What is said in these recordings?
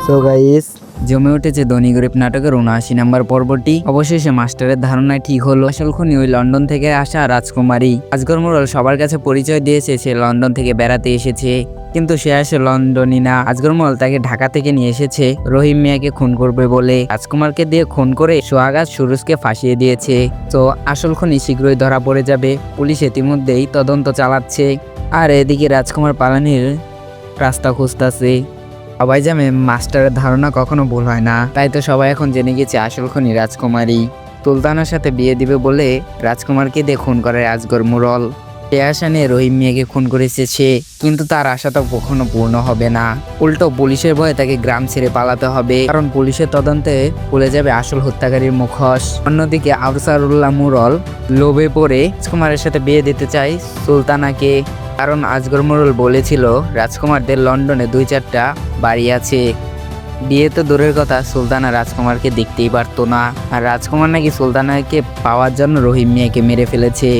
So guys, জমে উঠেছে ধনী গরিব নাটকের ৭৯ নম্বর পর্বটি। অবশেষে মাস্টারের ধারণায় ঠিক হলো, আসল খুনি ওই লন্ডন থেকে আসা রাজকুমারী। আজগর মোড়ল সবার কাছে পরিচয় দিয়েছে সে লন্ডন থেকে বেড়াতে এসেছে, কিন্তু সে আসে লন্ডনই না। আজগর মোড়ল তাকে ঢাকা থেকে নিয়ে এসেছে রহিম মিয়াকে খুন করবে বলে। রাজকুমারকে দিয়ে খুন করে সোহাগাত সুরুজকে ফাঁসিয়ে দিয়েছে। তো আসল খুনি শীঘ্রই ধরা পড়ে যাবে। পুলিশ ইতিমধ্যেই তদন্ত চালাচ্ছে, আর এদিকে রাজকুমার পালানির রাস্তা খুঁজতেছে। সবাই জানে মাস্টারের ধারণা কখনো ভুল হয় না, তাই তো সবাই এখন জেনে গেছে আসল খুনি রাজকুমারী। সুলতানার সাথে বিয়ে দিবে বলে রাজকুমারকে দিয়ে খুন করে আজগর মোড়ল। সে আশা নিয়ে রহিম মিয়াকে খুন করেছে সে, কিন্তু তার আশা তো কখনো পূর্ণ হবে না। উল্টো পুলিশের ভয়ে তাকে গ্রাম ছেড়ে পালাতে হবে, কারণ পুলিশের তদন্তে খুলে যাবে আসল হত্যাকারীর মুখোশ। অন্যদিকে আফসারুল্লাহ মোড়ল লোভে পড়ে রাজকুমারের সাথে বিয়ে দিতে চায় সুলতানাকে, কারণ আজগর মোড়ল বলেছিল রাজকুমারদের লন্ডনে ২-৪টা বাড়ি আছে। বিয়ে তো দূরের কথা, সুলতানা রাজকুমারকে দেখতেই পারতো না। আর রাজকুমার নাকি সুলতানাকে পাওয়ার জন্য রহিম মিয়াকে মেরে ফেলেছে।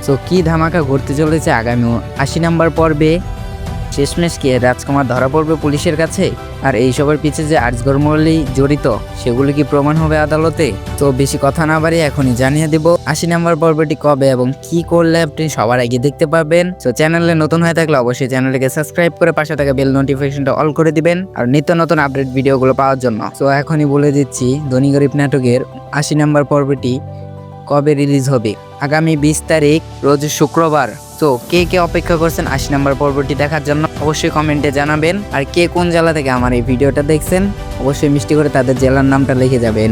তো কি ধামাকা ঘুরতে চলেছে আগামী ৮০ নম্বর পর্বে। শেষমেশ কি রাজকুমার ধরা পড়বে পুলিশের কাছে? আর এইসবের পিছিয়ে যে আজগর মোড়লই জড়িত, সেগুলো কি প্রমাণ হবে আদালতে? তো বেশি কথা না বাড়িয়ে এখনই জানিয়ে দেব ৮০ নম্বর পর্বটি কবে এবং কি করলে আপনি সবার আগে দেখতে পাবেন। তো চ্যানেলে নতুন হয়ে থাকলে অবশ্যই চ্যানেলটিকে সাবস্ক্রাইব করে পাশে থাকা বেল নোটিফিকেশনটা অল করে দিবেন, আর নিত্য নতুন আপডেট ভিডিওগুলো পাওয়ার জন্য। তো এখনই বলে দিচ্ছি ধনী গরিব নাটকের ৮০ নম্বর পর্বটি কবে রিলিজ হবে। আগামী ২০ তারিখ রোজ শুক্রবার। তো কে কে অপেক্ষা করছেন ৮০ নম্বর পর্বটি দেখার জন্য অবশ্যই কমেন্টে জানাবেন। আর কে কোন জেলা থেকে আমার এই ভিডিওটা দেখছেন অবশ্যই মিষ্টি করে তাদের জেলার নামটা লিখে যাবেন।